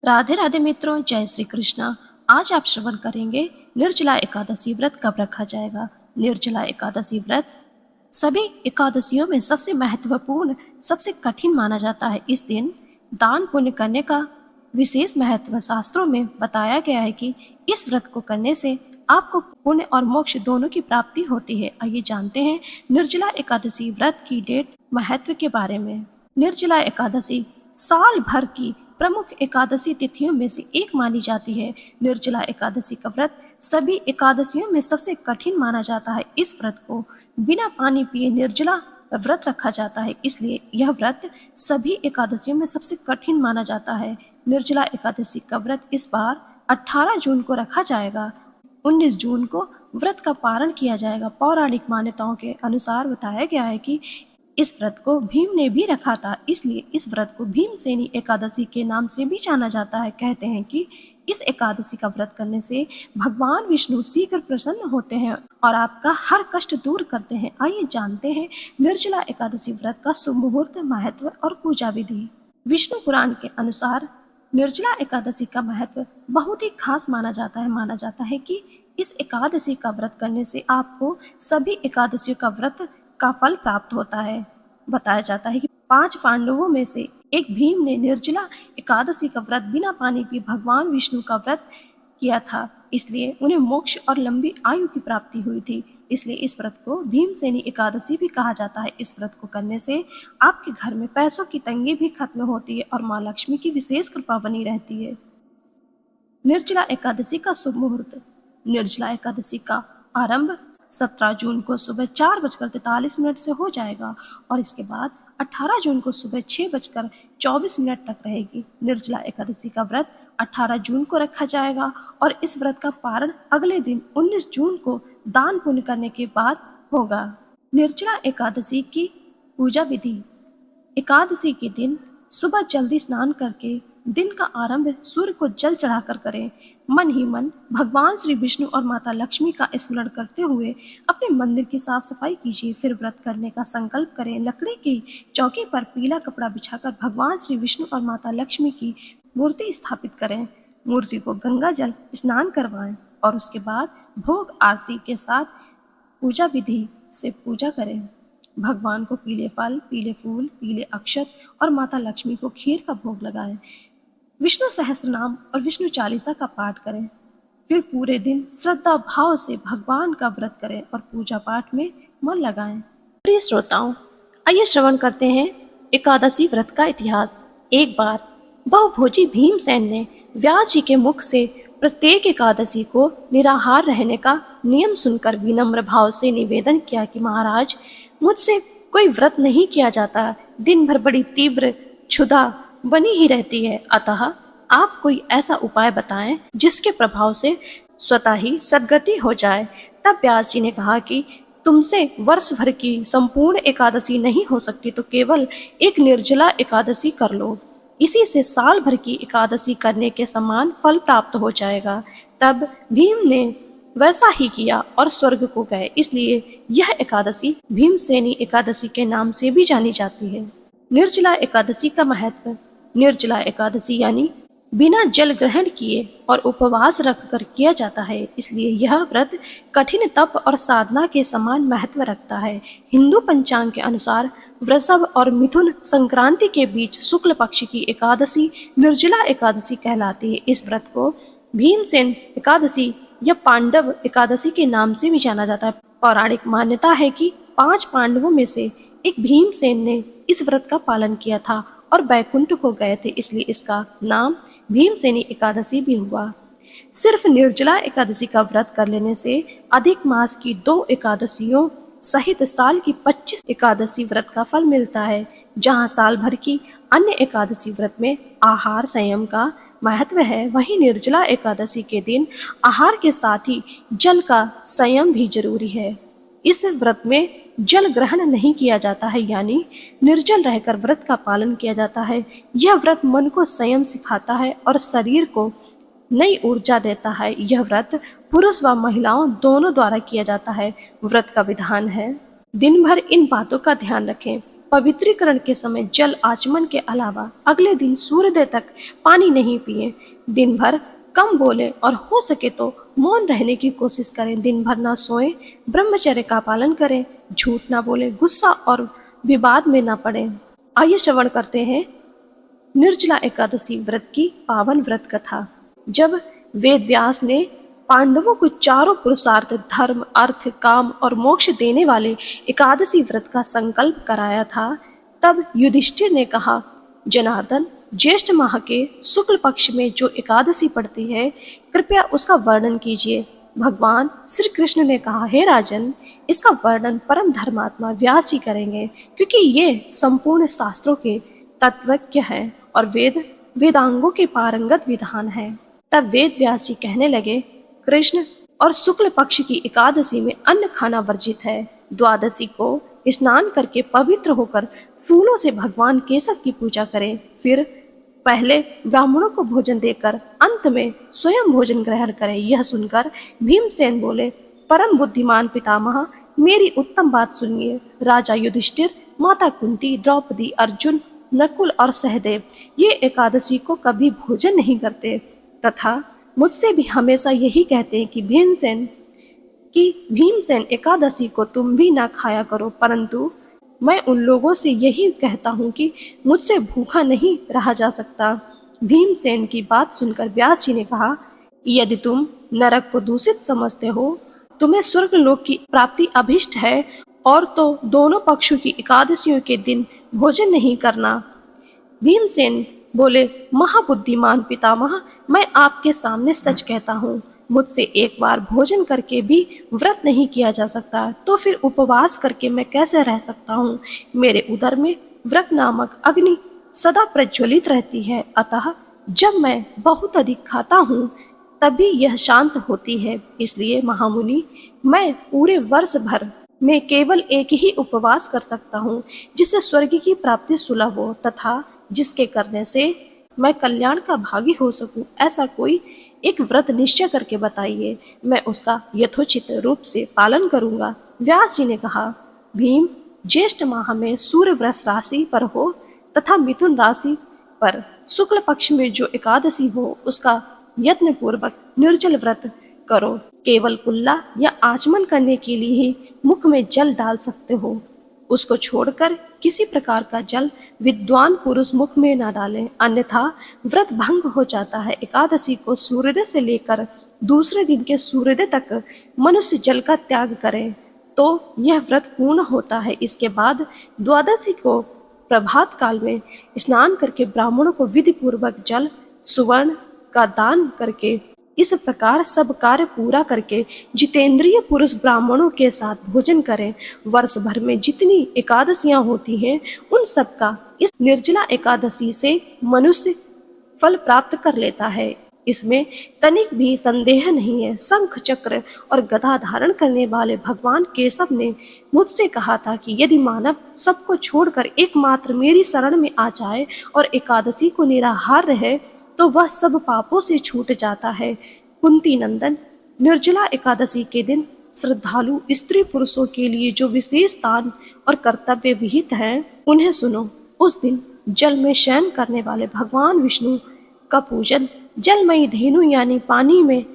राधे राधे मित्रों, जय श्री कृष्णा। आज आप श्रवण करेंगे निर्जला एकादशी व्रत कब रखा जाएगा। निर्जला एकादशी व्रत सभी एकादशियों में सबसे महत्वपूर्ण, सबसे कठिन माना जाता है। इस दिन दान पुण्य करने का विशेष महत्व शास्त्रों में बताया गया है कि इस व्रत को करने से आपको पुण्य और मोक्ष दोनों की प्राप्ति होती है। आइए जानते हैं निर्जला एकादशी व्रत की डेट महत्व के बारे में। निर्जला एकादशी साल भर की प्रमुख एकादशी तिथियों में से एक मानी जाती है। निर्जला एकादशी का व्रत सभी एकादशियों में सबसे कठिन माना जाता है। इस व्रत को बिना पानी पिए निर्जला व्रत रखा जाता है, इसलिए यह व्रत सभी एकादशियों में सबसे कठिन माना जाता है। निर्जला एकादशी का व्रत इस बार 18 जून को रखा जाएगा। 19 जून को व्रत का पारण किया जाएगा। पौराणिक मान्यताओं के अनुसार बताया गया है कि इस व्रत को भीम ने भी रखा था, इसलिए इस व्रत को भीमसेनी एकादशी के नाम से भी जाना जाता है। कहते हैं कि इस एकादशी का व्रत करने से भगवान विष्णु शीघ्र प्रसन्न होते हैं और आपका हर कष्ट दूर करते हैं। आइए जानते हैं निर्जला एकादशी व्रत का शुभ मुहूर्त, महत्व और पूजा विधि। विष्णु पुराण के अनुसार निर्जला एकादशी का महत्व बहुत ही खास माना जाता है कि इस एकादशी का व्रत करने से आपको सभी एकादशियों का व्रत का फल प्राप्त होता है। बताया जाता है कि 5 पांडवों में से एक भीम ने निर्जला एकादशी का व्रत बिना पानी पिए भगवान विष्णु का व्रत किया था, इसलिए उन्हें मोक्ष और लंबी आयु की प्राप्ति हुई थी। इसलिए इस व्रत को भीमसेनी एकादशी भी कहा जाता है। इस व्रत को करने से आपके घर में पैसों की तंगी भी खत्म होती है और माँ लक्ष्मी की विशेष कृपा बनी रहती है। निर्जला एकादशी का शुभ मुहूर्त। निर्जला एकादशी का आरंभ 17 जून को सुबह 4:43 से हो जाएगा और इसके बाद 18 जून को सुबह 6:24 तक रहेगी। निर्जला एकादशी का व्रत 18 जून को रखा जाएगा और इस व्रत का पारण अगले दिन 19 जून को दान पुण्य करने के बाद होगा। निर्जला एकादशी की पूजा विधि। एकादशी के दिन सुबह जल्दी स्नान करके दिन का आरंभ सूर्य को जल चढ़ाकर करें। मन ही मन भगवान श्री विष्णु और माता लक्ष्मी का स्मरण करते हुए अपने मंदिर की साफ सफाई कीजिए। फिर व्रत करने का संकल्प करें। लकड़ी की चौकी पर पीला कपड़ा बिछाकर भगवान श्री विष्णु और माता लक्ष्मी की मूर्ति स्थापित करें। मूर्ति को गंगा जल स्नान करवाएं और उसके बाद भोग आरती के साथ पूजा विधि से पूजा करें। भगवान को पीले फल, पीले फूल, पीले अक्षत और माता लक्ष्मी को खीर का भोग लगाएं। विष्णु सहस्त्र नाम और विष्णु चालीसा का पाठ करें। फिर पूरे दिन श्रद्धा भाव से भगवान का व्रत करें और पूजा पाठ में मन लगाएं। प्रिय श्रोताओं, आइए श्रवण करते हैं एकादशी व्रत का इतिहास। एक बार बहुभोजी भीमसेन ने व्यास जी के मुख से प्रत्येक एकादशी को निराहार रहने का नियम सुनकर विनम्र भाव से निवेदन किया कि महाराज, मुझसे कोई व्रत नहीं किया जाता। दिन भर बड़ी तीव्र क्षुधा बनी ही रहती है, अतः आप कोई ऐसा उपाय बताएं जिसके प्रभाव से स्वतः ही सद्गति हो जाए। तब व्यास जी ने कहा कि तुमसे वर्ष भर की संपूर्ण एकादशी नहीं हो सकती तो केवल एक निर्जला एकादशी कर लो, इसी से साल भर की एकादशी करने के समान फल प्राप्त हो जाएगा। तब भीम ने वैसा ही किया और स्वर्ग को गए, इसलिए यह एकादशी भीमसेनी एकादशी के नाम से भी जानी जाती है। निर्जला एकादशी का महत्व। निर्जला एकादशी यानी बिना जल ग्रहण किए और उपवास रखकर किया जाता है, इसलिए यह व्रत कठिन तप और साधना के समान महत्व रखता है। हिंदू पंचांग के अनुसार वृषभ और मिथुन संक्रांति के बीच शुक्ल पक्ष की एकादशी निर्जला एकादशी कहलाती है। इस व्रत को भीमसेन एकादशी या पांडव एकादशी के नाम से भी जाना जाता है। पौराणिक मान्यता है कि 5 पांडवों में से एक भीमसेन ने इस व्रत का पालन किया था और बैकुंठ को गए थे, इसलिए इसका नाम भीमसेनी एकादशी भी हुआ। सिर्फ निर्जला एकादशी का व्रत कर लेने से अधिक मास की 2 एकादशियों सहित साल की 25 एकादशी व्रत का फल मिलता है। जहां साल भर की अन्य एकादशी व्रत में आहार संयम का महत्व है, वहीं निर्जला एकादशी के दिन आहार के साथ ही जल का संयम भी जरूरी है। इस व्रत में जल ग्रहण नहीं किया जाता है, यानी निर्जल रहकर व्रत का पालन किया जाता है। यह व्रत मन को संयम सिखाता है और शरीर को नई ऊर्जा देता है। यह व्रत पुरुष व महिलाओं दोनों द्वारा किया जाता है। व्रत का विधान है, दिन भर इन बातों का ध्यान रखें। पवित्रीकरण के समय जल आचमन के अलावा अगले दिन सूर्योदय तक पानी नहीं पिए। दिन भर कम बोले और हो सके तो मौन रहने की कोशिश करें। दिन भर ना सोए, ब्रह्मचर्य का पालन करें, झूठ ना बोले, गुस्सा और विवाद में ना पड़े। आइए श्रवण करते हैं निर्जला एकादशी व्रत की पावन व्रत कथा। जब वेद व्यास ने पांडवों को चारों पुरुषार्थ धर्म, अर्थ, काम और मोक्ष देने वाले एकादशी व्रत का संकल्प कराया था, तब युधिष्ठिर ने कहा, जनार्दन, ज्येष्ठ माह के शुक्ल पक्ष में जो एकादशी पड़ती है, कृपया उसका वर्णन कीजिए। भगवान श्री कृष्ण ने कहा, हे राजन, इसका वर्णन परम धर्मात्मा व्यास जी करेंगे, क्योंकि ये संपूर्ण शास्त्रों के तत्वज्ञ हैं और वेदांगों के पारंगत विधान है। तब वेद व्यास जी कहने लगे, कृष्ण और शुक्ल पक्ष की एकादशी में अन्न खाना वर्जित है। द्वादशी को स्नान करके पवित्र होकर फूलों से भगवान केशव की पूजा करें। फिर पहले ब्राह्मणों को भोजन देकर अंत में स्वयं भोजन ग्रहण करें। यह सुनकर भीमसेन बोले, परम बुद्धिमान पितामह, मेरी उत्तम बात सुनिए। राजा युधिष्ठिर, माता कुंती, द्रौपदी, अर्जुन, नकुल और सहदेव ये एकादशी को कभी भोजन नहीं करते तथा मुझसे भी हमेशा यही कहते हैं कि भीमसेन एकादशी को तुम भी ना खाया करो, परंतु मैं उन लोगों से यही कहता हूँ कि मुझसे भूखा नहीं रहा जा सकता। भीमसेन की बात सुनकर व्यास जी ने कहा, यदि तुम नरक को दूषित समझते हो, तुम्हें स्वर्ग लोक की प्राप्ति अभिष्ट है, और तो दोनों पक्षों की एकादशियों के दिन भोजन नहीं करना। भीमसेन बोले, महाबुद्धिमान पितामह, मैं आपके सामने सच कहता हूँ, मुझसे एक बार भोजन करके भी व्रत नहीं किया जा सकता, तो फिर उपवास करके मैं कैसे रह सकता हूँ। मेरे उदर में व्रत नामक अग्नि सदा प्रज्वलित रहती है, अतः जब मैं बहुत अधिक खाता हूँ तभी यह शांत होती है। इसलिए महामुनि, मैं पूरे वर्ष भर में केवल एक ही उपवास कर सकता हूँ, जिससे स्वर्ग की प्राप्ति सुलभ हो तथा जिसके करने से मैं कल्याण का भागी हो सकूं। ऐसा कोई एक व्रत निश्चय करके बताइए, मैं उसका यथोचित रूप से पालन करूंगा। व्यास जी ने कहा, भीम, ज्येष्ठ माह में सूर्य वृष राशि पर हो तथा मिथुन राशि पर शुक्ल पक्ष में जो एकादशी हो, उसका यत्न पूर्वक निर्जल व्रत करो। केवल कुल्ला या आचमन करने के लिए ही मुख में जल डाल सकते हो। उसको छोड़कर किसी प्रकार का जल विद्वान पुरुष मुख में न डालें, अन्यथा व्रत भंग हो जाता है। एकादशी को सूर्योदय से लेकर दूसरे दिन के सूर्योदय तक मनुष्य जल का त्याग करे तो यह व्रत पूर्ण होता है। इसके बाद द्वादशी को प्रभात काल में स्नान करके ब्राह्मणों को विधि पूर्वक जल सुवर्ण का दान करके, इस प्रकार सब कार्य पूरा करके जितेंद्रिय पुरुष ब्राह्मणों के साथ भोजन करें। वर्ष भर में जितनी एकादशियां होती हैं, उन सब का इस निर्जला एकादशी से मनुष्य फल प्राप्त कर लेता है। इसमें तनिक भी संदेह नहीं है। शंख, चक्र और गदा धारण करने वाले भगवान केशव ने मुझसे कहा था कि यदि मानव सबको छोड़कर एकमात्र मेरी शरण में आ जाए और एकादशी को निराहार रहे तो वह सब पापों से छूट जाता है। कुंती नंदन, निर्जला एकादशी के दिन श्रद्धालु स्त्री पुरुषों के लिए जो विशेष दान और कर्तव्य विहित हैं, उन्हें सुनो। उस दिन जल में शयन करने वाले भगवान विष्णु का पूजन, जलमयी धेनु यानी पानी में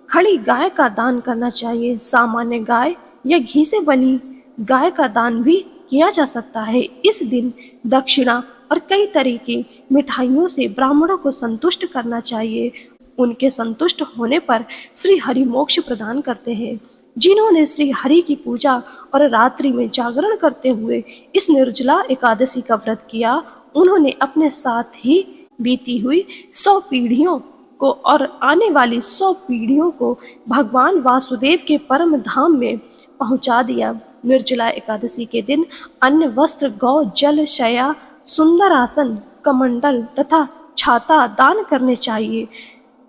खड़ी गाय का दान करना चाहिए। सामान्य गाय या घी से बनी गाय का दान भी किया जा सकता है। इस दिन दक्षिणा और कई तरह की मिठाइयों से ब्राह्मणों को संतुष्ट करना चाहिए। उनके संतुष्ट होने पर श्री हरि मोक्ष प्रदान करते हैं। जिन्होंने श्री हरि की पूजा और रात्रि में जागरण करते हुए इस निर्जला एकादशी का व्रत किया, उन्होंने अपने साथ ही बीती हुई 100 पीढ़ियों को और आने वाली 100 पीढ़ियों को भगवान वासुदेव के परम धाम में पहुंचा दिया। निर्जला एकादशी के दिन अन्न, वस्त्र, गौ, जल, शया, सुंदर आसन, कमंडल तथा छाता दान करने चाहिए।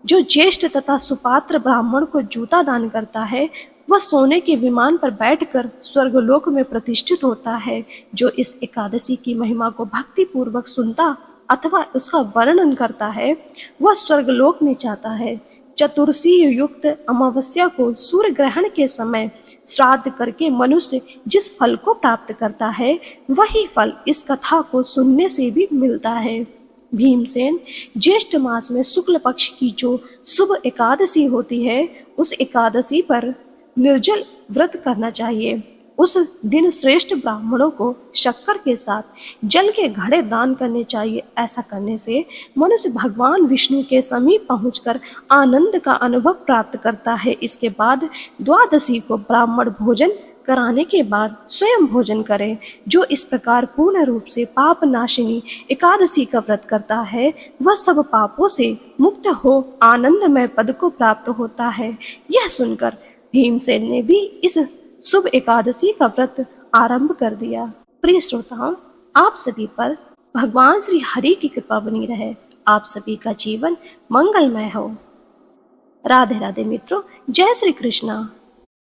जो ज्येष्ठ तथा सुपात्र ब्राह्मण को जूता दान करता है, वह सोने के विमान पर बैठकर स्वर्गलोक में प्रतिष्ठित होता है। जो इस एकादशी की महिमा को भक्ति पूर्वक सुनता अथवा उसका वर्णन करता है, वह स्वर्गलोक में जाता है। चतुर्दशी युक्त अमावस्या को सूर्य ग्रहण के समय श्राद्ध करके मनुष्य जिस फल को प्राप्त करता है, वही फल इस कथा को सुनने से भी मिलता है। भीमसेन, ज्येष्ठ मास में शुक्ल पक्ष की जो शुभ एकादशी होती है, उस एकादशी पर निर्जल व्रत करना चाहिए। उस दिन श्रेष्ठ ब्राह्मणों को शक्कर के साथ जल के घड़े दान करने चाहिए। ऐसा करने से मनुष्य भगवान विष्णु के समीप पहुंचकर आनंद का अनुभव प्राप्त करता है। इसके बाद द्वादशी को ब्राह्मण भोजन कराने के बाद स्वयं भोजन करें। जो इस प्रकार पूर्ण रूप से पाप नाशिनी एकादशी का व्रत करता है, वह सब पापों से मुक्त हो आनंदमय पद को प्राप्त होता है। यह सुनकर भीमसेन ने भी इस शुभ एकादशी का व्रत आरंभ कर दिया। प्रिय श्रोताओं, आप सभी पर भगवान श्री हरि की कृपा बनी रहे। आप सभी का जीवन मंगलमय हो। राधे राधे मित्रों, जय श्री कृष्णा।